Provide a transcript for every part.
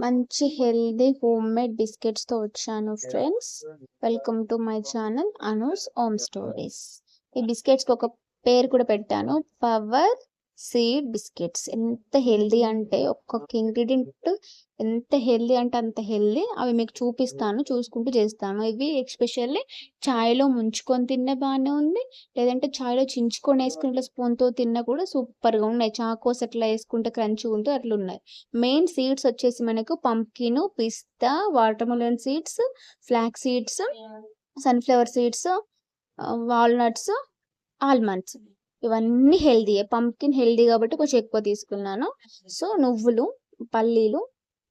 మంచి healthy homemade బిస్కెట్స్‌తో వచ్చాను friends. Welcome to my channel Anu's home stories. ఈ బిస్కెట్స్‌కి ఒక పేరు కూడా పెట్టాను. Power seed biscuits. ఎంత హెల్తీ అంటే ఒక్కొక్క ఇంగ్రీడియంట్ ఎంత హెల్తీ అంటే అంత హెల్తీ. అవి మీకు చూపిస్తాను. చూసుకుంటూ చేస్తాను. ఇవి ఎస్పెషల్లీ చాయ్‌లో ముంచుకొని తిన్నా బానే ఉంది. లేదంటే చాయ్‌లో చించుకొని ఏసుకొని ఇట్లా స్పూన్‌తో తిన్నా కూడా సూపర్‌గా ఉన్నాయి. చాకోస్ అట్లా ఏసుకుంటే క్రంచీగా ఉంటూ అట్లున్నాయి. మెయిన్ సీడ్స్ వచ్చేసి మనకు పంకిన్, పిస్తా, watermelon seeds, flax seeds, sunflower seeds, walnuts, almonds ఇవన్నీ హెల్తీయే. పంకిన్ హెల్తీ కాబట్టి కొంచెం ఎక్కువ తీసుకున్నాను. సో, నువ్వులు, పల్లీలు,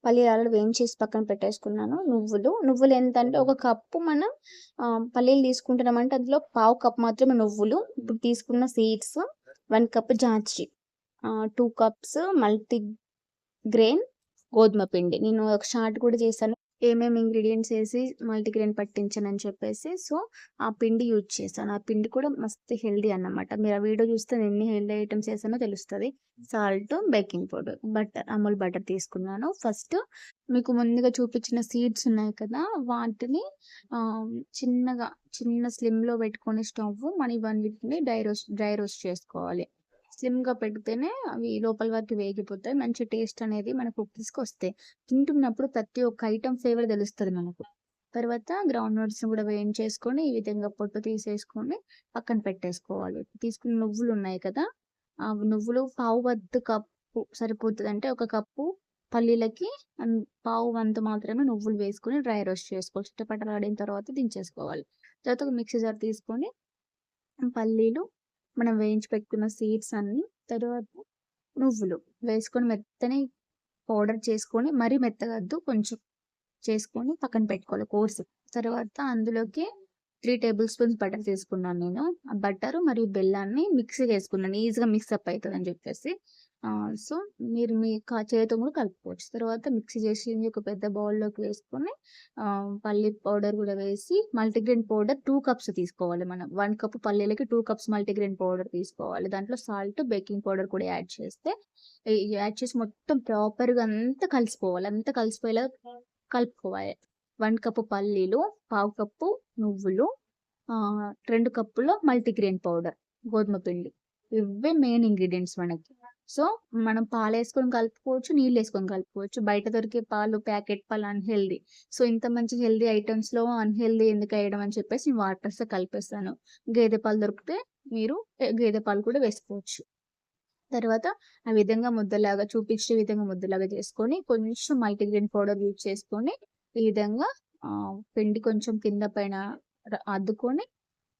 పల్లీలు ఆల్రెడీ వేయించేసి పక్కన పెట్టేసుకున్నాను. నువ్వులు ఎంతంటే ఒక కప్పు మనం పల్లీలు తీసుకుంటున్నామంటే అందులో పావు కప్ మాత్రమే నువ్వులు. ఇప్పుడు తీసుకున్న seeds, 1 cup jangri, 2 cups multi grain గోధుమ పిండి. నేను ఒక చార్ట్ కూడా చేశాను. ఏమేమి ఇంగ్రీడియెంట్స్ ఏసి మల్టీగ్రెయిన్ పట్టించానని చెప్పేసి. సో, ఆ పిండి యూజ్ చేశాను. ఆ పిండి కూడా మస్తు హెల్తీ అన్నమాట. మీరు ఆ వీడియో చూస్తే నేను ఎన్ని హెల్తీ ఐటెమ్స్ ఏసానో తెలుస్తది. Salt, baking powder, butter, Amul butter తీసుకున్నాను. ఫస్ట్ మీకు ముందుగా చూపించిన సీడ్స్ ఉన్నాయి కదా! వాటిని ఆహ్, చిన్నగా చిన్న స్లిమ్‌లో పెట్టుకొని స్టవ్ మనం ఇవన్నిటిని డ్రై రోస్ట్ చేసుకోవాలి. స్లిమ్‌గా పెడితేనే అవి లోపల వరకు వేగిపోతాయి. మంచి టేస్ట్ అనేది మన కుకీస్‌కొస్తాయి. తింటున్నప్పుడు ప్రతి ఒక్క ఐటెమ్ ఫ్లేవర్ తెలుస్తది మనకు. తర్వాత గ్రౌండ్ నట్స్‌ని కూడా వేయించేసుకొని, ఈ విధంగా పొట్టు తీసేసుకొని పక్కన పెట్టేసుకోవాలి. తీసుకున్న నువ్వులున్నాయి కదా! ఆ నువ్వులు పావు వంతు కప్పు సరిపోతది. అంటే ఒక కప్పు పల్లీలకి పావు వంతు మాత్రమే నువ్వులు వేసుకొని డ్రై రోస్ట్ చేసుకోవాలి. చిటపటలాడిన తర్వాత దించేసుకోవాలి. తర్వాత ఒక మిక్సీ జార్ తీసుకొని పల్లీలు, మనం వేయించి పెట్టుకున్న సీడ్స్ అన్నీ, తర్వాత నువ్వులు వేసుకొని మెత్తని పౌడర్ చేసుకొని, మరీ మెత్తగా వద్దు కొంచెం చేసుకొని పక్కన పెట్టుకోవాలి కోర్స్. తర్వాత అందులోకి 3 టేబుల్ స్పూన్స్ బటర్ తీసుకున్నాను నేను. ఆ బటర్ మరియు బెల్లాన్ని మిక్సీకేసుకున్నాను. ఈజీగా మిక్సప్ అయితదని జెప్పేసి. సో, మీరు మీ చేతితో కూడా కలుపుకోవచ్చు. తర్వాత మిక్సీ చేసింది ఒక పెద్ద బౌల్‌లోకి వేసుకొని పల్లి పౌడర్ గూడా వేసి, మల్టీగ్రెయిన్ పౌడర్ 2 కప్స్ తీసుకోవాలి మనం. 1 కప్ పల్లీలకి 2 కప్స్ మల్టీగ్రెయిన్ పౌడర్ తీసుకోవాలి. దాంట్లో సాల్ట్, బేకింగ్ పౌడర్ కూడా యాడ్ చేస్తే యాడ్ చేసి మొత్తం ప్రాపర్‌గా అంతా కలిసిపోవాలి. అంతా కలిసిపోయేలా కలుపుకోవాలి. 1 కప్పు పల్లీలు, పావు కప్పు నువ్వులు, 2 కప్పుల మల్టీగ్రెయిన్ పౌడర్, గోధుమ పిండి. ఇవే మెయిన్ ఇంగ్రీడియెంట్స్ మనకి. సో, మనం పాలేసుకొని కలుపుకోవచ్చు, నీళ్ళేసుకొని కలుపుకోవచ్చు. బయట దొరికే పాలు, ప్యాకెట్ పాలు అన్‌హెల్తీ. సో, ఇంత మంచి హెల్తీ ఐటెమ్స్‌లో అన్‌హెల్తీ ఎందుకేయడం అని చెప్పేసి నేను వాటర్స్‌తో కలిపేస్తాను. గేదె పాలు దొరికితే మీరు గేదె పాలు కూడా వేసుకోవచ్చు. తర్వాత ఆ విధంగా ముద్దలాగా చూపించే విధంగా ముద్దలాగా చేసుకొని, కొంచెం మల్టీగ్రెయిన్ పౌడర్ యూజ్ చేసుకొని, ఈ విధంగా పిండి కొంచెం కింద పైన అద్దుకొని,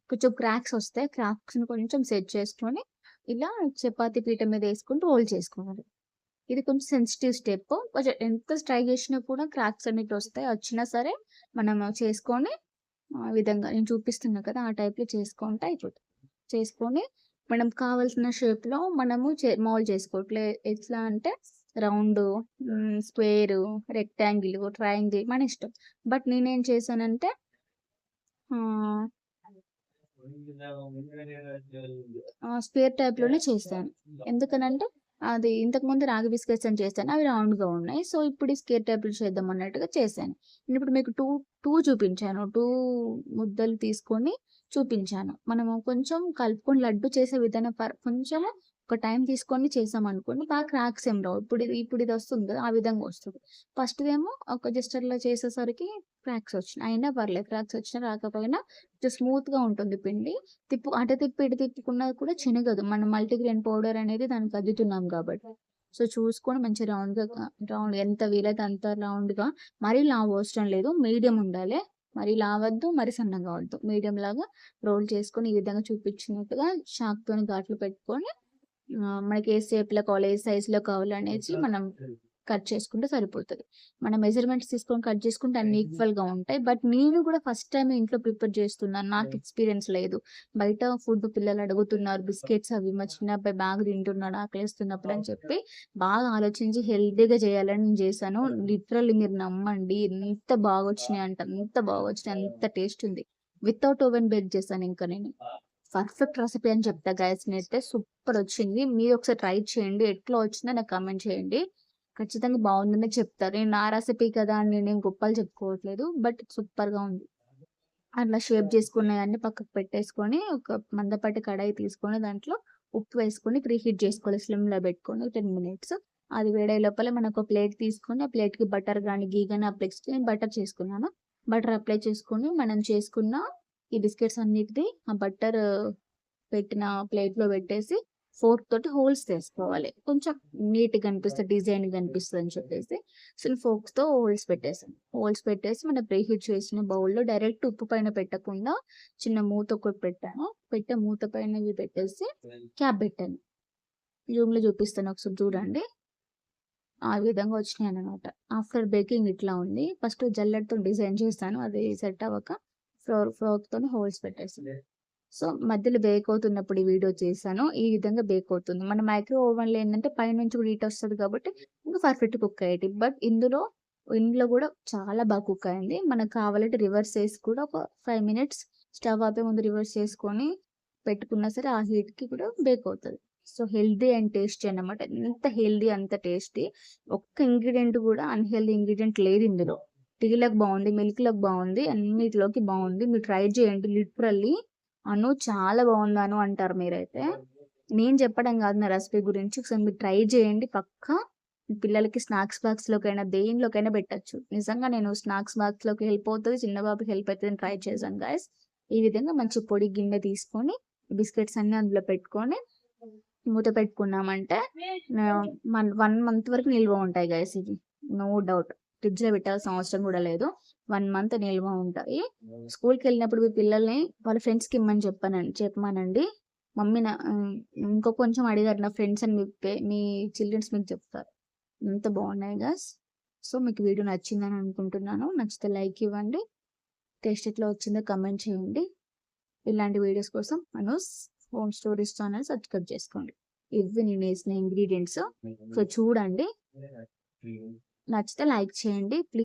కొంచెం క్రాక్స్ ఒస్తాయి. క్రాక్స్‌ని కొంచెం సెట్ చేసుకొని, ఇలా చపాతీ పీట మీద ఏసుకొని రోల్ చేసుకోవాలి. ఇది కొంచెం సెన్సిటివ్ స్టెప్. కొంచెం ఎంత ట్రై చేసినా కూడా క్రాక్స్ అనేటివొస్తాయి. వచ్చినా సరే మనము చేసుకొని, ఆ విధంగా నేను చూపిస్తున్నా కదా! ఆ టైప్‌లో చేసుకుంటే అయిపోతది. చేసుకొని మనం కావాల్సిన షేప్‌లో మనము మౌల్డ్ చేసుకోవట్లే ఎట్లా అంటే రౌండు, స్క్వేరు, రెక్టాంగిల్, ట్రయాంగిల్ మన ఇష్టం. బట్ నేనేం చేశానంటే ఆహ్, స్క్వేర్ టైప్‌లోనే చేశాను. ఎందుకనంటే అది ఇంతకుముందు రాగి బిస్కెట్స్ అని చేశాను. అవి రౌండ్‌గా ఉన్నాయి. సో, ఇప్పుడు ఈ స్క్వేర్ టైప్‌లో చేద్దాం అన్నట్టుగా చేశాను. నేనిప్పుడు మీకు 2 చూపించాను. 2 ముద్దలు తీసుకొని చూపించాను. మనము కొంచెం కలుపుకొని లడ్డు చేసే విధానం కొంచెము ఒక టైం తీసుకొని చేసామనుకోండి బాగా క్రాక్స్ ఏం రావు. ఇప్పుడు ఇది వస్తుంది కదా! ఆ విధంగా వస్తది. ఫస్ట్‌దేమో ఒక జస్ట్ అట్లా చేసేసరికి క్రాక్స్ వచ్చినాయి. అయినా పర్లేదు క్రాక్స్ వచ్చినా రాకపోయినా కొంచెం స్మూత్‌గా ఉంటుంది పిండి. అటు తిప్పి ఇటు తిప్పుకున్నా కూడా చినగదు. మనం మల్టీగ్రెయిన్ పౌడర్ అనేది దానికి అద్దుతున్నాం కాబట్టి. సో, చూసుకొని మంచి రౌండ్ ఎంత వీలైతే అంత రౌండ్‌గా, మరీ లావు అవసరం లేదు. మీడియం ఉండాలి. మరీ లావొద్దు, మరీ సన్నగా వద్దు. మీడియం లాగా రోల్ చేసుకొని ఈ విధంగా చూపించినట్టుగా చాక్‌తోని ఘాట్లు పెట్టుకొని మనకి ఏ షేప్‌లో కావాలి, ఏ సైజ్‌లో కావాలనేసి మనం కట్ చేసుకుంటే సరిపోతది. మన మెజర్‌మెంట్స్ తీసుకొని కట్ చేసుకుంటే అన్నీ ఈక్వల్‌గా ఉంటాయి. బట్ నేను కూడా ఫస్ట్ టైమ్ ఇంట్లో ప్రిపేర్ చేస్తున్నాను. నాకు ఎక్స్‌పీరియన్స్ లేదు. బయట ఫుడ్ పిల్లలు అడుగుతున్నారు. బిస్కెట్స్ అవి మా చిన్న అబ్బాయి బాగా తింటున్నాడు ఆకలేస్తున్నప్పుడు అని చెప్పి బాగా ఆలోచించి హెల్తీగా చేయాలని నేను చేశాను. లిటరల్లీ మీరు నమ్మండి ఎంత బాగొచ్చినాయి అంటే అంత బాగొచ్చినాయి. అంత టేస్ట్ ఉంది. వితౌట్ ఓవెన్ బేక్ చేశాను ఇంకా నేను. పర్ఫెక్ట్ రెసిపీ అని చెప్తా గైస్ నేనైతే. సూపరొచ్చింది. మీరు ఒకసారి ట్రై చేయండి. ఎట్లా వచ్చిందో నాకు కామెంట్ చేయండి. ఖచ్చితంగా బాగుందనే చెప్తారు. నేను నా రెసిపీ కదా అని నేనేం గొప్పలు చెప్పుకోవట్లేదు. బట్ సూపర్‌గా ఉంది. అట్లా షేప్ చేసుకున్నయన్నీ పక్కకు పెట్టేసుకొని, ఒక మందపాటి కడాయి తీసుకొని దాంట్లో ఉప్పు వేసుకొని ప్రీహీట్ చేసుకోవాలి స్లిమ్‌లో పెట్టుకొని 10 మినిట్స్. అది వేడయ్యే లోపల మనం ఒక ప్లేట్ తీసుకొని, ఆ ప్లేట్‌కి బటర్ గాని, ఘీ గాని అప్లై చేసుకొని నేను బటర్ చేసుకున్నాను. బటర్ అప్లై చేసుకొని మనం చేసుకున్న ఈ బిస్కెట్స్ అన్నిటిది ఆ బటర్ పెట్టిన ప్లేట్‌లో పెట్టేసి ఫోర్క్ తోటి హోల్స్ చేసుకోవాలి. కొంచెం నీట్‌గా కనిపిస్తది, డిజైన్‌గా కనిపిస్తదని చెప్పేసి. సో, నేను ఫోర్క్స్‌తో హోల్స్ పెట్టేసాను. హోల్స్ పెట్టేసి మనం ప్రీహీట్ చేసిన బౌల్‌లో డైరెక్ట్ ఉప్పు పైన పెట్టకుండా చిన్న మూత ఒకటి పెట్టాను. పెట్టే మూత పైన ఇవి పెట్టేసి క్యాప్ పెట్టాను. జూమ్‌లో చూపిస్తాను ఒకసారి చూడండి. ఆ విధంగా వచ్చినాయన్నమాట. ఆఫ్టర్ బేకింగ్ ఇట్లా ఉంది. ఫస్ట్ జల్లెడతో డిజైన్ చేశాను. అది సెట్ అవ్వక ఫోర్క్‌తోని హోల్స్ పెట్టేసాను. సో, మధ్యలో బేక్ అవుతున్నప్పుడు ఈ వీడియో చేశాను. ఈ విధంగా బేక్ అవుతుంది. మన మైక్రో ఓవెన్‌లో ఏందంటే పైనుంచి కూడా హీట్ వస్తది కాబట్టి ఇంకా పర్ఫెక్ట్ కుక్ అయ్యేది. బట్ ఇందులో కూడా చాలా బాగా కుక్ అయింది. మనకు కావాలంటే రివర్స్ చేసి కూడా ఒక 5 మినిట్స్ స్టవ్ ఆపే ముందు రివర్స్ చేసుకొని పెట్టుకున్నా సరే ఆ హీట్‌కి కూడా బేక్ అవుతది. సో, హెల్తీ అండ్ టేస్టీ అన్నమాట. ఎంత హెల్తీ అంత టేస్టీ. ఒక్క ఇంగ్రీడియెంట్ కూడా అన్‌హెల్తీ ఇంగ్రీడియెంట్ లేదు ఇందులో. టీలకు బావుంది, మిల్క్‌లోకి బావుంది, అన్నిటిలోకి బావుంది. మీరు ట్రై చేయండి లిటరల్లీ. అను చాలా బావుంది అను అంటారు మీరైతే. నేను చెప్పడం కాదు నా రెసిపీ గురించి. ఒకసారి మీరు ట్రై చేయండి పక్కా. మీ పిల్లలకి స్నాక్స్ బాక్స్‌లోకైనా దేనిలోకైనా పెట్టొచ్చు. నిజంగా నేను స్నాక్స్ బాక్స్‌లోకి హెల్ప్ అవుతది. చిన్న బాబుకి హెల్ప్ అయితదని ట్రై చేశాను గైస్. ఈ విధంగా మంచి పొడి గిన్నె తీసుకొని బిస్కెట్స్ అన్నీ అందులో పెట్టుకొని మూత పెట్టుకున్నామంటే మన 1 మంత్ వరకు నిల్వ ఉంటాయి గైస్ ఇవి. No doubt. ఫ్రిడ్జ్‌లో పెట్టాల్సిన అవసరం కూడా లేదు. 1 మంత్ నిల్వ ఉంటాయి. స్కూల్‌కెళ్ళినప్పుడు మీ పిల్లల్ని వాళ్ళ ఫ్రెండ్స్‌కి ఇమ్మని చెప్పమనండి. మమ్మీ ఇంకో కొంచెం అడిగారు నా ఫ్రెండ్స్ అని మీ చిల్డ్రన్స్ మీకు చెప్తారు. ఎంత బాగున్నాయి గైస్. సో, మీకు వీడియో నచ్చిందని అనుకుంటున్నాను. నచ్చితే లైక్ ఇవ్వండి. టేస్ట్ ఎట్లా వచ్చిందో కామెంట్ చేయండి. ఇలాంటి వీడియోస్ కోసం Anu's home stories channel subscribe చేసుకోండి. ఇవి నేను వేసిన ఇంగ్రీడియంట్స్. సో, చూడండి. నచ్చితే లైక్ చేయండి. ప్లీజ్